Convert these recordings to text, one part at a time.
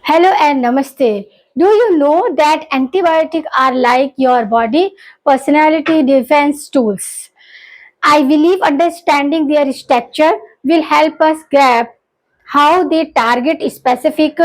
Hello and namaste. Do you know that antibiotics are like your body personality defense tools? I believe understanding their structure will help us grasp how they target specific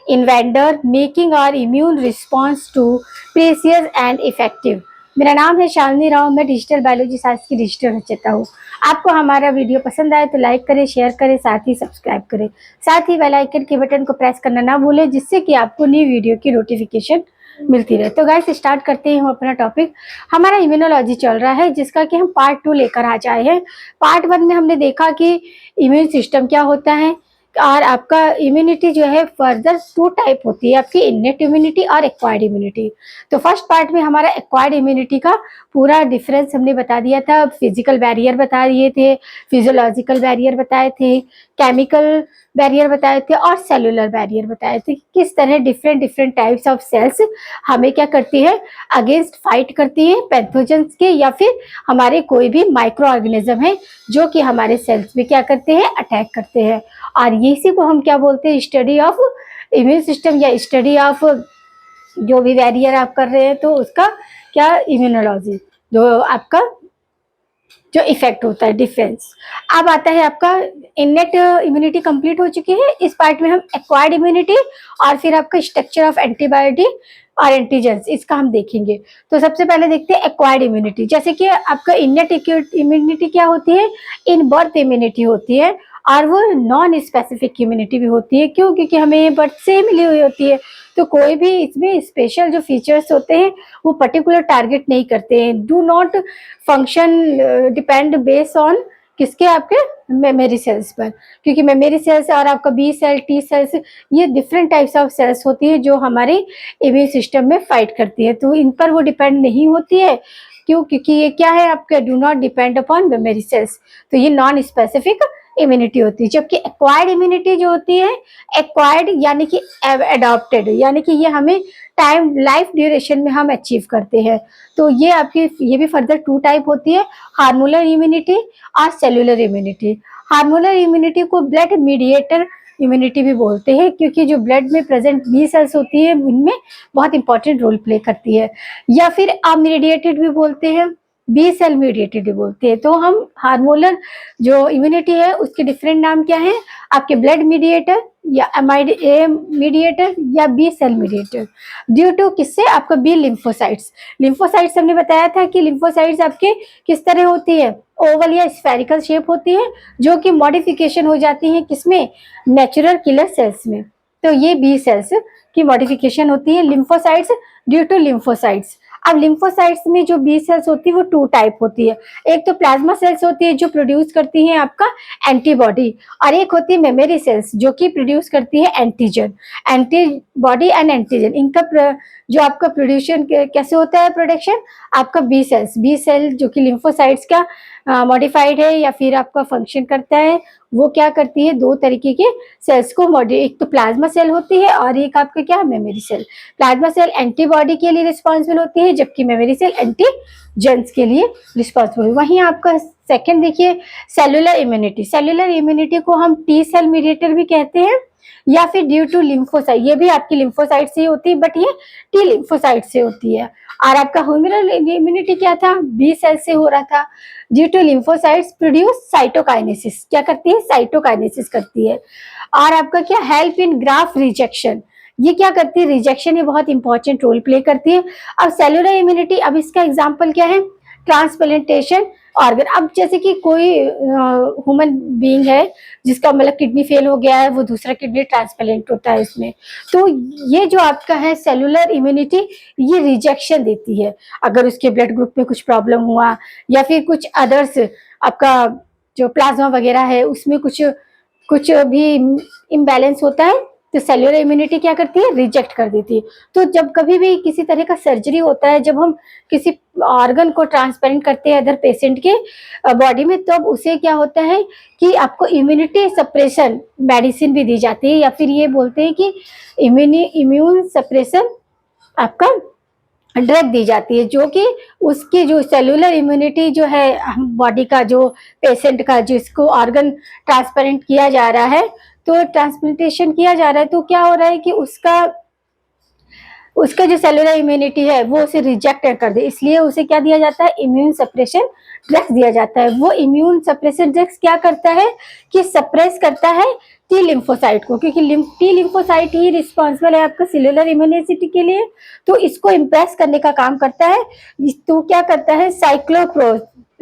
invader, making our immune response to precious and effective. मेरा नाम है शालिनी राव, मैं digital biology शास्त्र की digital रचयिता हूँ। आपको हमारा वीडियो पसंद आए तो लाइक करें, शेयर करें, साथ ही सब्सक्राइब करें। साथ ही बेल आइकन के बटन को प्रेस करना ना भूलें, जिससे कि आपको नई वीडियो की नोटिफिकेशन मिलती रहे। तो गाइस स्टार्ट करते हैं हम अपना टॉपिक। हमारा इम्यूनोलॉजी चल रहा है, जिसका कि हम पार्ट 2 लेकर आ जाए हैं। पार्ट 1 में हमने देखा कि इम्यून सिस्टम क्या होता है और आपका इम्यूनिटी जो है फर्दर 2 टाइप होती है, आपकी इनेट इम्यूनिटी और एक्वायर्ड इम्यूनिटी। तो फर्स्ट पार्ट में हमारा एक्वायर्ड इम्यूनिटी का पूरा डिफरेंस हमने बता दिया था, फिजिकल बैरियर बता दिए थे, फिजियोलॉजिकल बैरियर बताए थे, केमिकल बैरियर बताए थे और सेलुलर बैरियर बताए थे। किस तरह different different types of cells हमें क्या करती है, अगेंस्ट फाइट करती है पैथोजेंस के, या फिर हमारे कोई भी माइक्रो ऑर्गेनिज्म है जो कि हमारे सेल्स में क्या करते हैं, अटैक करते हैं। और इसी को हम क्या बोलते हैं, स्टडी ऑफ इम्यून सिस्टम या स्टडी ऑफ जो भी बैरियर आप कर रहे हैं, तो उसका क्या इम्यूनोलॉजी, जो आपका जो इफेक्ट होता है डिफेंस। अब आता है आपका इनेट इम्यूनिटी कंप्लीट हो चुकी है। इस पार्ट में हम एक्वायर्ड इम्यूनिटी और फिर आपका स्ट्रक्चर ऑफ एंटीबॉडी और एंटीजेंस इसका हम देखेंगे। तो सबसे पहले देखते हैं एक्वायर्ड इम्यूनिटी। जैसे कि आपका इनेट इम्यूनिटी क्या होती है, इन बर्थ इम्यूनिटी होती है, और वो नॉन स्पेसिफिक इम्यूनिटी भी होती है। क्यों? क्योंकि हमें बर्थ से मिली हुई होती है, तो कोई भी इसमें स्पेशल जो फीचर्स होते हैं वो पर्टिकुलर टारगेट नहीं करते हैं। Do not function depend base on किसके, आपके मेमोरी सेल्स पर। क्योंकि मेमोरी सेल्स और आपका बी सेल, टी सेल्स, ये डिफरेंट टाइप्स ऑफ सेल्स होती है जो हमारे इम्यून सिस्टम में फाइट करती है, तो इन पर वो डिपेंड नहीं होती है। क्यों? क्योंकि ये क्या है, आपके do not depend upon memory cells, तो ये नॉन स्पेसिफिक इम्यूनिटी होती है। जबकि एक्वायर्ड इम्यूनिटी जो होती है, एक्वायर्ड यानी कि अडॉप्टेड, यानी कि ये हमें टाइम लाइफ ड्यूरेशन में हम अचीव करते हैं। तो ये आपकी ये भी फर्दर 2 टाइप होती है, हार्मोनल इम्यूनिटी और सेलुलर इम्यूनिटी। हार्मोनल इम्यूनिटी को ब्लड मीडिएटर इम्यूनिटी भी बोलते हैं, क्योंकि जो ब्लड में प्रेजेंट बी सेल्स होती है उनमें बहुत इंपॉर्टेंट रोल प्ले करती है। या फिर मीडिएटेड भी बोलते हैं, बी सेल मीडिएटेड भी बोलते हैं। तो हम हार्मोनल जो इम्यूनिटी है उसके डिफरेंट नाम क्या है, आपके ब्लड मीडिएटर या ए मीडिएटर या B cell mediator. Due to किससे, आपका बी लिम्फोसाइट्स। लिम्फोसाइट्स हमने बताया था कि लिम्फोसाइट्स आपके किस तरह होती है, ओवल या स्फेरिकल शेप होती है, जो कि मॉडिफिकेशन हो जाती है किसमें, नेचुरल किलर सेल्स में। तो ये बी सेल्स की मॉडिफिकेशन होती है लिम्फोसाइट्स ड्यू टू लिम्फोसाइट्स। अब लिम्फोसाइट्स में जो बी सेल्स होती है वो 2 टाइप होती है। एक तो प्लाज्मा सेल्स होती है जो प्रोड्यूस करती है आपका एंटीबॉडी, और एक होती है मेमोरी सेल्स जो कि प्रोड्यूस करती है एंटीजन। एंटीबॉडी एंड एंटीजन इनका जो आपका प्रोड्यूशन कैसे होता है, प्रोडक्शन आपका बी सेल जो कि लिम्फोसाइट्स का मॉडिफाइड है या फिर आपका फंक्शन करता है, वो क्या करती है, 2 तरीके के सेल्स को एक तो प्लाज्मा सेल होती है और एक आपका क्या, memory cell. Plasma cell antibody के लिए रिस्पॉन्सिबल होती है, जबकि मेमोरी सेल एंटीजेंस के लिए रिस्पॉन्सिबल है। वहीं आपका सेकंड देखिए, सेलुलर इम्यूनिटी। सेलुलर इम्यूनिटी को हम टी सेल मीडिएटर भी कहते हैं, या फिर ड्यू टू लिम्फोसाइट, ये भी आपकी लिम्फोसाइट से होती है, बट ये टी लिम्फोसाइट से होती है। और आपका ह्यूमरल इम्यूनिटी क्या था, बी सेल से हो रहा था। Due to lymphocytes produce cytokinesis, क्या करती है, साइटोकाइनेसिस करती है। और आपका क्या, हेल्प इन ग्राफ रिजेक्शन, ये क्या करती है, रिजेक्शन ये बहुत इंपॉर्टेंट रोल प्ले करती है। अब सेलुलर इम्यूनिटी, अब इसका एग्जांपल क्या है, ट्रांसप्लांटेशन ऑर्गन। अब जैसे कि कोई ह्यूमन बीइंग है जिसका मतलब किडनी फेल हो गया है, वो दूसरा किडनी ट्रांसप्लांट होता है इसमें, तो ये जो आपका है सेलुलर इम्यूनिटी, ये रिजेक्शन देती है। अगर उसके ब्लड ग्रुप में कुछ प्रॉब्लम हुआ या फिर कुछ अदर्स, आपका जो प्लाज्मा वगैरह है उसमें कुछ कुछ भी इम्बैलेंस होता है, तो सेलुलर इम्यूनिटी क्या करती है, रिजेक्ट कर देती है। तो जब कभी भी किसी तरह का सर्जरी होता है, जब हम किसी ऑर्गन को ट्रांसप्लांट करते हैं अदर पेशेंट के बॉडी में, तब उसे क्या होता है कि आपको इम्यूनिटी सप्रेशन मेडिसिन भी दी जाती है, या फिर ये बोलते हैं कि इम्यून सप्रेशन आपका ड्रग दी जाती है, जो कि उसकी जो सेलुलर इम्यूनिटी जो है बॉडी का, जो पेशेंट का जिसको ऑर्गन ट्रांसप्लांट किया जा रहा है, तो ट्रांसप्लांटेशन किया जा रहा है, तो क्या हो रहा है कि उसका जो सेलुलर इम्यूनिटी है वो उसे रिजेक्ट कर दे, इसलिए उसे क्या दिया जाता है, इम्यून सप्रेशन ड्रग्स दिया जाता है। वो इम्यून सप्रेशन ड्रग्स क्या करता है कि सप्रेस करता है टी लिम्फोसाइट को, क्योंकि टी लिम्फोसाइट ही रिस्पॉन्सिबल है आपका सेलुलर इम्यूनिटी के लिए, तो इसको इम्प्रेस करने का काम करता है। तो क्या करता है,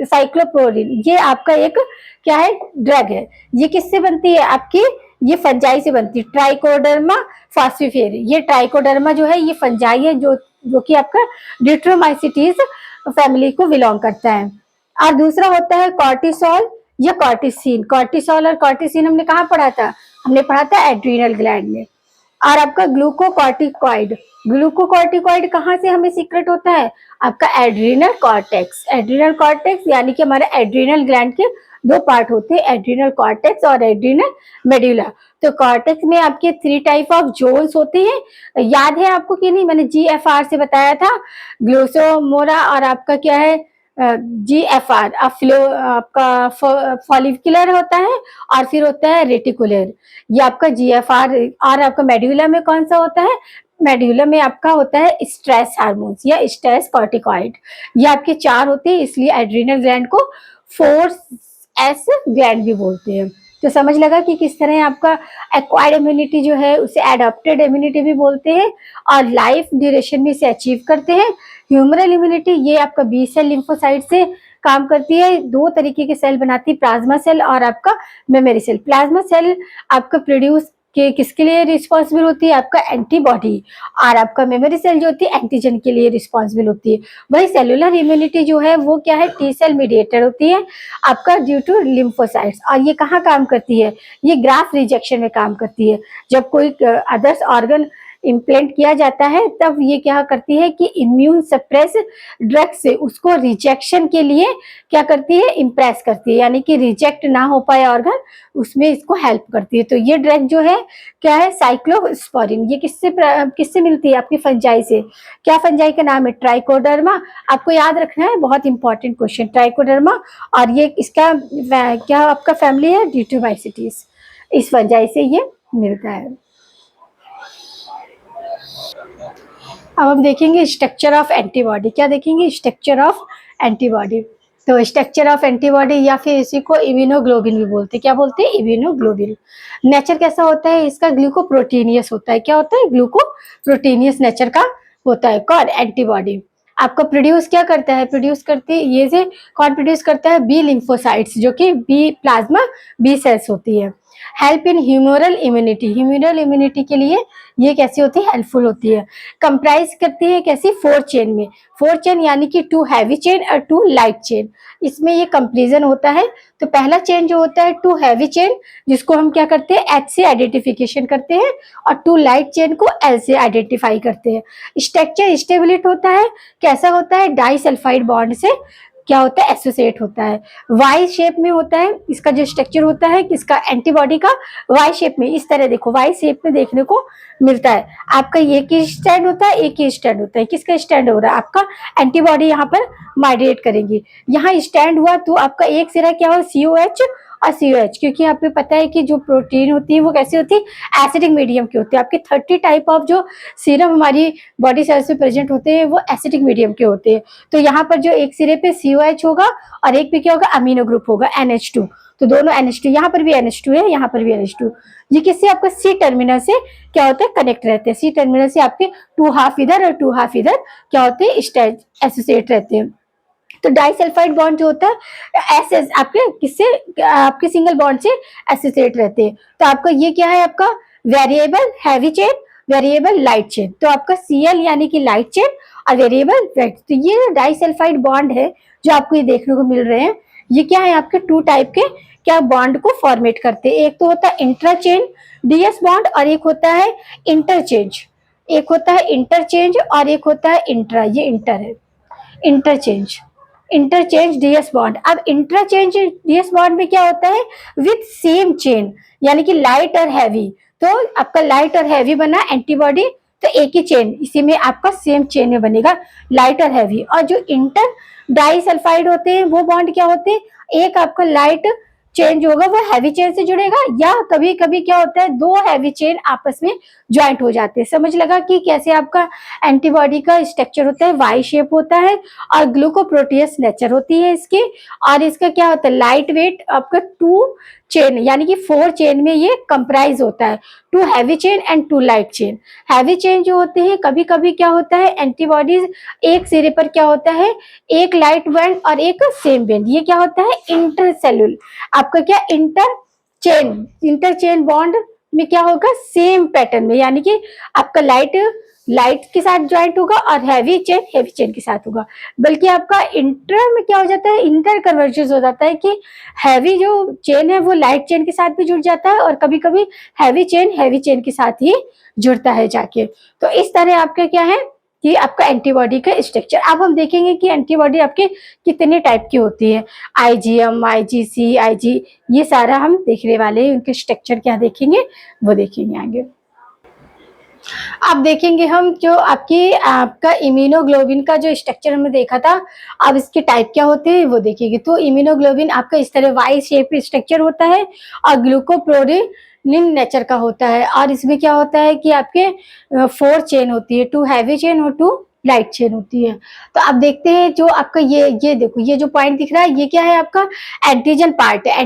साइक्लोप्रोलिन, ये आपका एक क्या है, ड्रग है। ये किससे बनती है आपकी, ये फंजाई से बनती है, ट्राइकोडर्मा फास्फिफेर। ये ट्राइकोडर्मा जो है ये फंजाई है, जो कि आपका ड्यूट्रोमाइसिटीज फैमिली को बिलोंग करता है। और दूसरा होता है कॉर्टिसोल या कॉर्टिसिन। कॉर्टिसोल और कॉर्टिसिन हमने कहाँ पढ़ा था, हमने पढ़ा था एड्रीनल ग्लैंड में। और आपका ग्लूकोकॉर्टिकॉइड, ग्लूकोकॉर्टिकॉइड कहाँ से हमें सीक्रेट होता है, आपका एड्रीनल कॉर्टेक्स। एड्रीनल कॉर्टेक्स यानी कि हमारे एड्रीनल ग्लैंड के दो पार्ट होते हैं, एड्रीनल कॉर्टेक्स और एड्रीनल मेडुला। तो कॉर्टेक्स में आपके 3 टाइप ऑफ जोन्स होते हैं, याद है आपको कि नहीं, मैंने GFR से बताया था, ग्लोसोमोरा, और आपका क्या है GFR, आपका फॉलिकुलर होता है, और फिर होता है रेटिकुलर, ये आपका GFR। और आपका मेडुला में कौन सा होता है, मेडुला में आपका होता है स्ट्रेस हार्मोन्स या स्ट्रेस कॉर्टिकॉइड। ये आपके 4 होते हैं, इसलिए एड्रीनल ग्लैंड को 4S ग्लैंड भी बोलते हैं। तो समझ लगा कि किस तरह आपका एक्वायर्ड इम्यूनिटी जो है उसे एडॉप्टेड इम्यूनिटी भी बोलते हैं, और लाइफ ड्यूरेशन भी इसे अचीव करते हैं। ह्यूमरल इम्यूनिटी ये आपका बी सेल लिम्फोसाइट से काम करती है, 2 तरीके के सेल बनाती है, प्लाज्मा सेल और आपका मेमोरी सेल। प्लाज्मा सेल आपका प्रोड्यूस के किसके लिए रिस्पॉन्सिबल होती है, आपका एंटीबॉडी, और आपका मेमोरी सेल जो होती है एंटीजन के लिए रिस्पॉन्सिबल होती है। वही सेलुलर इम्यूनिटी जो है वो क्या है, टी सेल मीडिएटर होती है आपका ड्यू टू लिम्फोसाइट्स। और ये कहाँ काम करती है, ये ग्राफ्ट रिजेक्शन में काम करती है। जब कोई अदर्स ऑर्गन इम्प्लांट किया जाता है तब ये क्या करती है कि इम्यून सप्रेस ड्रग से उसको रिजेक्शन के लिए क्या करती है, इम्प्रेस करती है, यानी कि रिजेक्ट ना हो पाए ऑर्गन, उसमें इसको हेल्प करती है। तो ये ड्रग जो है क्या है, साइक्लोस्पोरिन। ये किससे मिलती है, आपकी फंजाई से। क्या फंजाई का नाम है, ट्राइकोडर्मा। आपको याद रखना है, बहुत इंपॉर्टेंट क्वेश्चन, ट्राइकोडर्मा। और ये इसका क्या आपका फैमिली है, ड्यूटोमाइसिटीज, इस फंजाई से ये मिलता है। अब हम देखेंगे स्ट्रक्चर ऑफ एंटीबॉडी। क्या देखेंगे, स्ट्रक्चर ऑफ एंटीबॉडी। तो स्ट्रक्चर ऑफ एंटीबॉडी या फिर इसी को इम्यूनोग्लोबिन भी बोलते हैं। क्या बोलते हैं, इम्यूनोग्लोबिन। नेचर कैसा होता है इसका, ग्लूकोप्रोटीनियस होता है। क्या होता है, ग्लूकोप्रोटीनियस नेचर का होता है। कौन, एंटीबॉडी। आपका प्रोड्यूस क्या करता है, प्रोड्यूस करती है ये से, कौन प्रोड्यूस करता है, बी लिम्फोसाइट्स, जो कि बी प्लाज्मा बी सेल्स होती है। Help in humoral immunity, humoral immunity के लिए ये कैसी होती है, हेल्पफुल होती है। कंप्राइज करती है कैसी, 4 चेन में। 4 चेन यानी कि 2 हैवी चेन और 2 लाइट चेन, इसमें ये कंपेरिजन होता है। तो पहला चेन जो होता है 2 हैवी चेन, जिसको हम क्या करते हैं, H से आइडेंटिफिकेशन करते हैं, और 2 लाइट चेन को L से आइडेंटिफाई करते हैं। स्ट्रक्चर स्टेबिलिट होता है, कैसा होता है, डाइसल्फाइड बॉन्ड से क्या होता है, एसोसिएट होता है। वाई शेप में होता है इसका जो स्ट्रक्चर होता है किसका, एंटीबॉडी का, वाई शेप में। इस तरह देखो, वाई शेप में देखने को मिलता है। आपका एक ही स्टैंड होता है, एक ही स्टैंड होता है। किसका स्टैंड हो रहा है, आपका एंटीबॉडी यहाँ पर माइग्रेट करेंगी। यहाँ स्टैंड हुआ तो आपका एक सिरा क्या हो, COH और COH, क्योंकि आपको पता है कि जो प्रोटीन होती है वो कैसी होती है, एसिडिक मीडियम की होती है। आपके 30 टाइप ऑफ जो सीरम हमारी बॉडी सेल्स में प्रेजेंट होते हैं वो एसिडिक मीडियम के होते हैं। तो यहाँ पर जो एक सिरे पे COH होगा और एक पे क्या होगा, अमीनो ग्रुप होगा NH2। तो दोनों NH2, यहाँ पर भी NH2 है, यहाँ पर भी NH2। ये किससे, आपका C टर्मिनल से क्या होता है, कनेक्ट रहते हैं। C टर्मिनल से आपके 2 हाफ इधर और 2 हाफ इधर क्या होते हैं, एसोसिएट रहते हैं। तो डाइसल्फाइड बॉन्ड जो होता है एस आपके किससे, आपके सिंगल बॉन्ड से एसोसिएट रहते हैं। तो आपका ये क्या है, आपका variable heavy chain, variable light chain. तो आपका Cl यानी कि लाइट चेन और वेरिएबल वेट। तो ये डाइसल्फाइड बॉन्ड है जो आपको ये देखने को मिल रहे हैं। ये क्या है, आपके 2 टाइप के क्या बॉन्ड को फॉर्मेट करते हैं। एक तो होता है इंट्राचेन DS बॉन्ड और एक होता है इंटरचेंज। एक होता है इंटरचेंज और एक होता है इंट्रा, ये इंटर है, इंटरचेंज, इंटरचेंज DS बॉन्ड। अब इंटरचेंज DS बॉन्ड में क्या होता है, विथ सेम चेन, यानी कि लाइट और हैवी। तो आपका लाइट और हैवी बना एंटीबॉडी, तो एक ही चेन, इसी में आपका सेम चेन में बनेगा लाइट और हैवी। और जो इंटर डाइसल्फाइड होते हैं वो बॉन्ड क्या होते हैं, एक आपका लाइट चेन जो होगा वो हैवी चेन से जुड़ेगा, या कभी कभी क्या होता है दो हैवी चेन आपस में ज्वाइंट हो जाते हैं। समझ लगा कि कैसे आपका एंटीबॉडी का स्ट्रक्चर होता है, वाई शेप होता है और ग्लूकोप्रोटीयस नेचर होती है इसकी। और इसका क्या होता है लाइट वेट आपका टू चेन यानी कि 4 चेन में ये कंप्राइज होता है, 2 heavy chain and 2 light chain. Heavy chain जो होते हैं कभी कभी क्या होता है एंटीबॉडीज एक सिरे पर क्या होता है एक लाइट बैंड और एक सेम बैंड, ये क्या होता है इंटरसेल्यूल आपका क्या इंटर चेन बॉन्ड में क्या होगा सेम पैटर्न में, यानी कि आपका लाइट के साथ ज्वाइंट होगा और हैवी चेन के साथ होगा। बल्कि आपका इंटर में क्या हो जाता है इंटर कन्वर्जन हो जाता है कि हैवी जो चेन है वो लाइट चेन के साथ भी जुड़ जाता है और कभी कभी हैवी चेन के साथ ही जुड़ता है जाके। तो इस तरह आपका क्या है कि आपका एंटीबॉडी का स्ट्रक्चर। अब हम देखेंगे कि एंटीबॉडी आपके कितने टाइप की होती है, आईजीएम, आईजीसी, आईजी, ये सारा हम देखने वाले हैं। उनके स्ट्रक्चर क्या देखेंगे वो देखेंगे आगे। अब देखेंगे हम जो आपका इम्यूनोग्लोबिन का जो स्ट्रक्चर हमने देखा था, अब इसके टाइप क्या होते हैं वो देखेंगे। तो इम्यूनोग्लोबिन आपका इस तरह वाई शेप स्ट्रक्चर होता है और ग्लूकोप्रोटीन नेचर का होता है। और इसमें क्या होता है कि आपके 4 चेन होती है, 2 हैवी चेन और 2 लाइट चेन होती है। तो अब देखते हैं जो आपका ये देखो ये जो पॉइंट दिख रहा है ये क्या है आपका एंटीजन पार्ट है।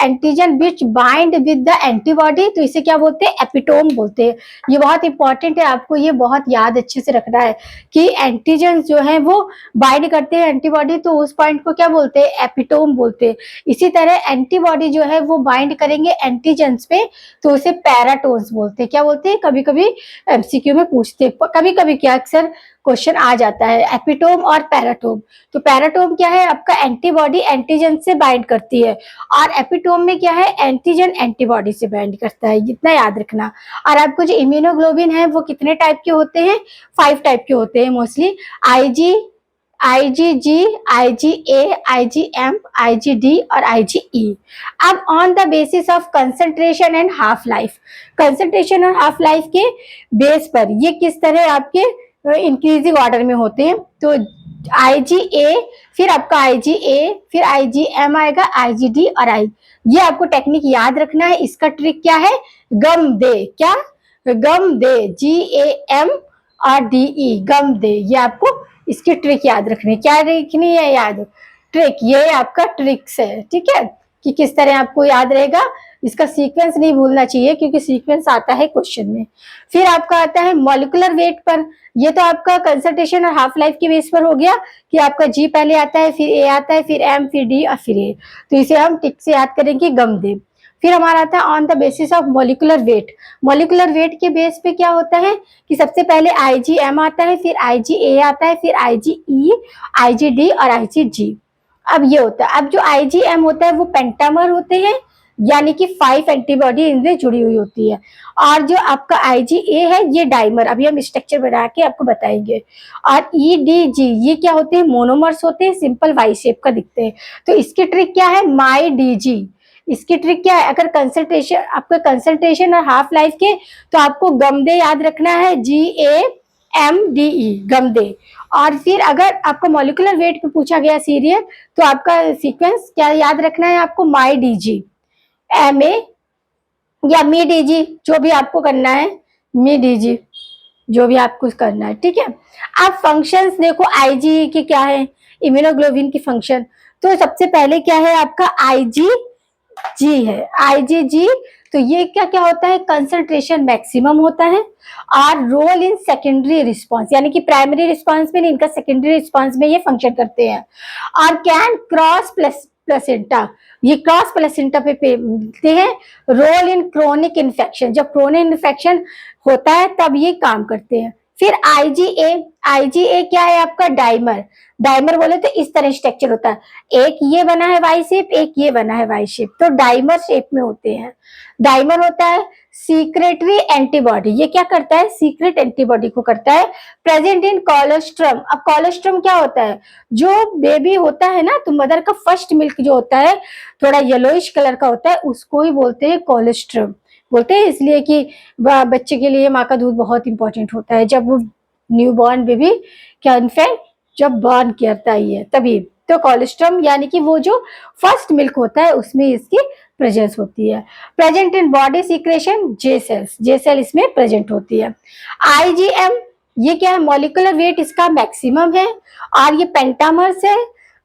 Antigen which bind with the antibody, तो इसे क्या बोलते हैं एपिटोम बोलते हैं। ये बहुत इंपॉर्टेंट है, आपको ये बहुत याद अच्छे से रखना है कि एंटीजन जो है वो बाइंड करते हैं एंटीबॉडी, तो उस पॉइंट को क्या बोलते हैं एपिटोम बोलते हैं। इसी तरह एंटीबॉडी जो है वो बाइंड करेंगे एंटीजेंस पे तो उसे पैराटोन्स बोलते हैं। क्या बोलते हैं कभी कभी एमसीक्यू में पूछते हैं, कभी कभी क्या अक्सर क्वेश्चन आ जाता है एपिटोम और पैराटोम। तो पैराटोम क्या है आपका एंटीबॉडी एंटीजन से बाइंड करती है और एपिटोम में क्या है एंटीजन एंटीबॉडी से बाइंड करता है, इतना याद रखना। और आपको जो इम्यूनोग्लोबिन है वो कितने टाइप के होते हैं 5 टाइप के होते हैं mostly, IgG, IgA, IgM, IgD और आईजीई। अब on the basis of concentration and half life, concentration और हाफ लाइफ के बेस पर ये किस तरह आपके इंक्रीजिंग ऑर्डर में होते हैं। तो आईजीए, फिर आपका आईजीए, फिर आईजीएम आएगा, आईजीडी और ये आपको टेक्निक याद रखना है। इसका ट्रिक क्या है गम दे, क्या गम दे, GAM और DE गम दे, ये आपको इसकी ट्रिक याद रखनी। क्या रखनी है याद ट्रिक, ये आपका ट्रिक्स है, ठीक है कि किस तरह आपको याद रहेगा। इसका सीक्वेंस नहीं भूलना चाहिए क्योंकि सीक्वेंस आता है क्वेश्चन में। फिर आपका आता है मॉलिक्यूलर वेट पर, ये तो आपका कंसंट्रेशन और हाफ लाइफ के बेस पर हो गया कि आपका G पहले आता है, फिर A आता है, फिर M, फिर D और फिर A। तो इसे हम टिक से याद करेंगे गम दे। फिर हमारा आता है on the basis of molecular weight. Molecular weight के बेस पे क्या होता है कि सबसे पहले IgM आता है, फिर IgA आता है, फिर IgE, IgD और IgG। अब ये होता है, अब जो IgM होता है वो पेंटामर होते हैं, यानी कि 5 एंटीबॉडी इनसे जुड़ी हुई होती है। और जो आपका IgA है ये डाइमर, अभी हम स्ट्रक्चर बना के आपको बताएंगे। और EDG ये क्या होते हैं मोनोमर्स होते हैं, सिंपल वाई शेप का दिखते हैं। तो इसकी ट्रिक क्या है माई DG, इसकी ट्रिक क्या है अगर कंसंट्रेशन आपका कंसंट्रेशन और हाफ लाइफ के तो आपको गमदे याद रखना है GAMDE गमदे। और फिर अगर आपको मॉलिक्यूलर वेट पे पूछा गया सीरियल तो आपका सीक्वेंस क्या याद रखना है आपको माई DG MA या मी DG, जो भी आपको करना है मी DG जो भी आपको करना है, ठीक है। अब फंक्शंस देखो आईजी की क्या है इम्यूनोग्लोबिन की फंक्शन। तो सबसे पहले क्या है आपका IgG है, IgG। तो ये क्या क्या होता है कंसंट्रेशन मैक्सिमम होता है और रोल इन सेकेंडरी रिस्पांस, यानी कि प्राइमरी रिस्पांस में नहीं, इनका सेकेंडरी रिस्पांस में ये फंक्शन करते हैं। और कैन क्रॉस प्लेसेंटा, ये क्रॉस प्लेसेंटा पे मिलते हैं। रोल इन क्रोनिक इन्फेक्शन, जब क्रोनिक इन्फेक्शन होता है तब ये काम करते हैं। फिर IgA क्या है आपका डाइमर बोले तो इस तरह स्ट्रक्चर होता है, एक ये बना है वाई शेप, एक ये बना है वाई शेप, तो डाइमर शेप में होते हैं। डाइमर होता है सीक्रेटरी एंटीबॉडी, ये क्या करता है सीक्रेट एंटीबॉडी को करता है प्रेजेंट इन कोलोस्ट्रम। अब कोलोस्ट्रम क्या होता है जो बेबी होता है ना, तो मदर का फर्स्ट मिल्क जो होता है थोड़ा येलोइश कलर का होता है, उसको ही बोलते हैं कोलोस्ट्रम बोलते हैं, इसलिए कि बच्चे के लिए माँ का दूध बहुत इंपॉर्टेंट होता है जब वो न्यू बॉर्न बेबी क्या इनफैक्ट जब बॉर्न करता ही है तभी। तो कोलेस्ट्रम यानी कि वो जो फर्स्ट मिल्क होता है उसमें इसकी प्रेजेंस होती है। Present in body secretion J cell इसमें प्रेजेंट होती है। आईजीएम ये क्या है, मॉलिक्यूलर वेट इसका मैक्सिमम है और ये पेंटामर्स है।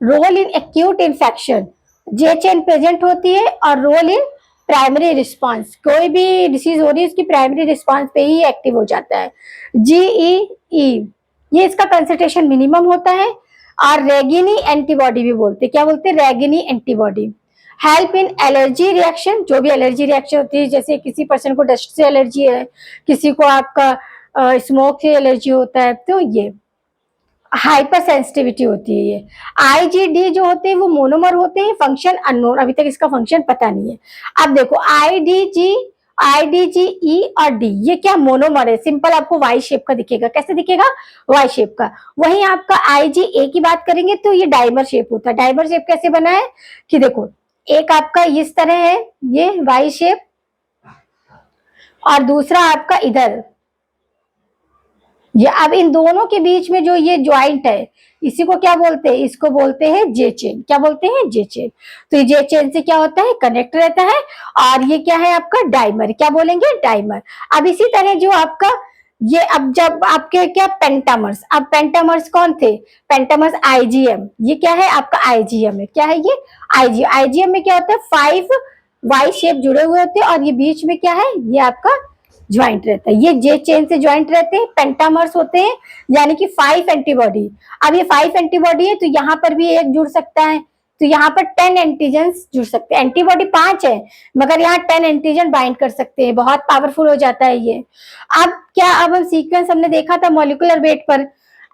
Role in acute infection, J chain present होती है और रोल इन प्राइमरी रिस्पांस, कोई भी डिसीज हो रही है उसकी प्राइमरी रिस्पांस पे ही एक्टिव हो जाता है। जीईई ये इसका कंसंट्रेशन मिनिमम होता है और रेगिनी एंटीबॉडी भी बोलते हैं, क्या बोलते हैं, reagin antibody. Help in allergy reaction, जो भी एलर्जी रिएक्शन होती है, जैसे किसी पर्सन को डस्ट से एलर्जी है, किसी को आपका स्मोक से एलर्जी होता है, तो ये हाइपर सेंसिटिविटी होती है। ये आईजीडी जो होते हैं वो मोनोमर होते हैं, फंक्शन अननोन, अभी तक इसका फंक्शन पता नहीं है। अब देखो आईडीजी और डी ये क्या मोनोमर है, सिंपल आपको वाई शेप का दिखेगा। कैसे दिखेगा, वाई शेप का। वहीं आपका आईजीए की बात करेंगे तो ये डायमर शेप होता है। डायमर शेप कैसे बना है कि देखो, एक आपका इस तरह है ये वाई शेप और दूसरा आपका इधर ये। अब इन दोनों के बीच में जो ये ज्वाइंट है इसी को क्या बोलते हैं, इसको बोलते हैं जे चेन। क्या बोलते हैं, जे चेन। तो ये जे चेन से क्या होता है, कनेक्ट रहता है। और ये क्या है आपका डाइमर, क्या बोलेंगे, डाइमर। अब इसी तरह जो आपका ये, अब जब आपके क्या पेंटामर्स, अब पेंटामर्स कौन थे, पेंटामर्स आईजीएम, ये क्या है आपका आईजीएम है। क्या है ये, आईजीएम में क्या होता है, 5 वाई शेप जुड़े हुए होते हैं और ये बीच में क्या है, ये आपका ज्वाइंट रहता है। ये जे चेन से ज्वाइंट रहते हैं, पेंटामर्स होते हैं, यानी कि 5 एंटीबॉडी। अब ये 5 एंटीबॉडी है तो यहाँ पर भी एक जुड़ सकता है, तो यहाँ पर 10 एंटीजन्स जुड़ सकते हैं। एंटीबॉडी 5 है मगर यहाँ 10 एंटीजन बाइंड कर सकते हैं, बहुत पावरफुल हो जाता है ये। अब क्या, अब हम सीक्वेंस हमने देखा था मॉलिक्यूलर वेट पर,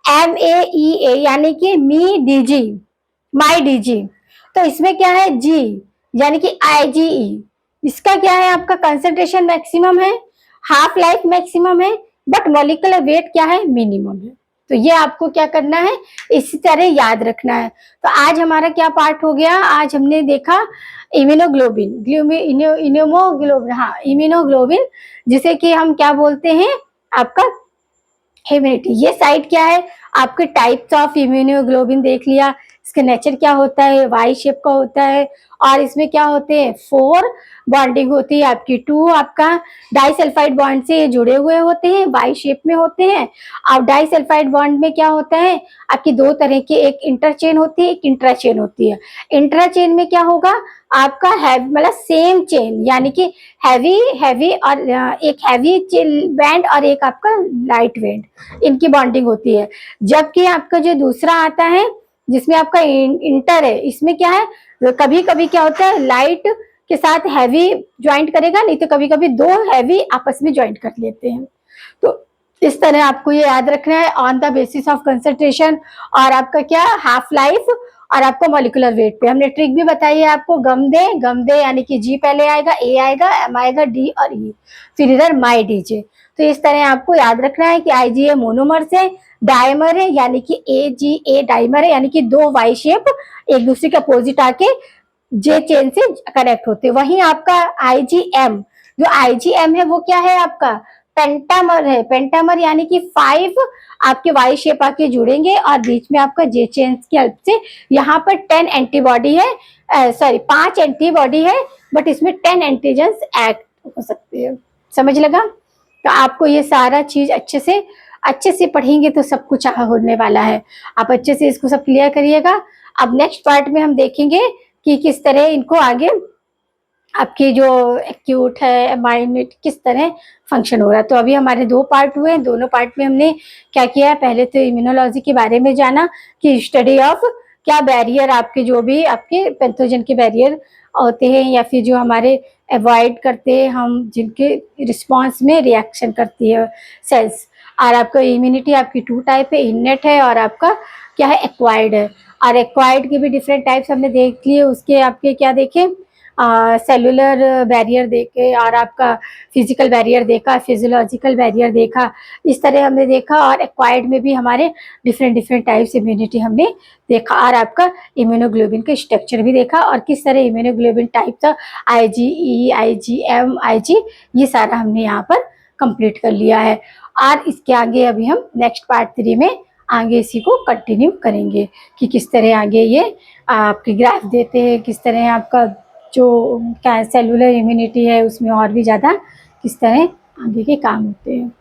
MAEA यानी कि मी डीजी, माई डीजी। तो इसमें क्या है, जी यानी कि IgE, इसका क्या है आपका कंसंट्रेशन मैक्सिमम है, हाफ लाइफ मैक्सिमम है, बट मॉलिक्यूलर वेट क्या है, मिनिमम है। तो ये आपको क्या करना है, इसी तरह याद रखना है। तो आज हमारा क्या पार्ट हो गया, आज हमने देखा इम्यूनोग्लोबिन, इम्यूनोग्लोबिन, हाँ इम्यूनोग्लोबिन, जिसे कि हम क्या बोलते हैं आपका इम्यूनिटी। ये साइड क्या है, आपके टाइप्स ऑफ इम्यूनोग्लोबिन देख लिया, इसका नेचर क्या होता है, वाई शेप का होता है और इसमें क्या होते हैं, 4 बॉन्डिंग होती है आपकी, 2 आपका डाइसल्फाइड बॉन्ड से जुड़े हुए होते हैं, वाई शेप में होते हैं। और डाइसल्फाइड बॉन्ड में क्या होता है आपकी 2 तरह की, एक इंटरचेन होती है, एक इंट्राचेन होती है। इंट्राचेन में क्या होगा आपका मतलब सेम चेन, यानी कि हैवी और एक हैवी बैंड और एक आपका लाइट बैंड, इनकी बॉन्डिंग होती है। जबकि आपका जो दूसरा आता है जिसमें आपका इंटर है, इसमें क्या है, कभी कभी क्या होता है लाइट के साथ हैवी ज्वाइंट करेगा, नहीं तो कभी कभी 2 हैवी आपस में ज्वाइंट कर लेते हैं। तो इस तरह आपको ये याद रखना है, on the basis of concentration और आपका क्या हाफ लाइफ और आपको मॉलिक्यूलर वेट पे। हमने ट्रिक भी बताई है आपको, गम दे यानी कि जी पहले आएगा, ए आएगा, एम आएगा, डी और ई, फिर इधर माई डीजे। तो इस तरह आपको याद रखना है कि आईजीए मोनोमर से, डायमर है यानी कि AGA डायमर है, यानी कि 2 वाई शेप एक दूसरे के अपोजिट आके जे चेन से कनेक्ट होते हैं। वहीं आपका आईजीएम, जो आईजीएम है वो क्या है आपका पेंटामर है। पेंटामर यानी कि 5 आपके वाई शेप आके जुड़ेंगे और बीच में आपका जे चेन की हेल्प से यहाँ पर 10 एंटीबॉडी है, 5 एंटीबॉडी है, बट इसमें 10 एंटीजन्स एक्ट हो सकते हैं। समझ लगा? तो आपको ये सारा चीज अच्छे से पढ़ेंगे तो सब कुछ होने वाला है। आप अच्छे से इसको सब क्लियर करिएगा। अब नेक्स्ट पार्ट में हम देखेंगे कि किस तरह इनको आगे आपकी जो एक्यूट है माइंड किस तरह फंक्शन हो रहा है। तो अभी हमारे 2 पार्ट हुए, दोनों पार्ट में हमने क्या किया, पहले तो इम्यूनोलॉजी के बारे में जाना कि स्टडी ऑफ क्या बैरियर, आपके जो भी आपके पैथोजन के बैरियर होते हैं या फिर जो हमारे अवॉइड करते हैं हम, जिनके रिस्पॉन्स में रिएक्शन करती है सेल्स। और आपका इम्यूनिटी आपकी 2 टाइप है, इननेट है और आपका क्या है एक्वायर्ड है। और एक्वायर्ड के भी डिफरेंट टाइप्स हमने देख लिए, उसके आपके क्या देखे, सेलुलर बैरियर देखे और आपका फिजिकल बैरियर देखा, फिजियोलॉजिकल बैरियर देखा, इस तरह हमने देखा। और एक्वायर्ड में भी हमारे डिफरेंट टाइप्स इम्यूनिटी हमने देखा और आपका इम्यूनोग्लोबिन का स्ट्रक्चर भी देखा और किस तरह इम्यूनोग्लोबिन टाइप था, IgE, IgM, IG, ये सारा हमने यहाँ पर कंप्लीट कर लिया है। और इसके आगे अभी हम नेक्स्ट पार्ट 3 में आगे इसी को कंटिन्यू करेंगे कि किस तरह आगे ये आपके ग्राफ देते हैं, किस तरह आपका जो क्या सेलुलर इम्यूनिटी है उसमें और भी ज़्यादा किस तरह आगे के काम होते हैं।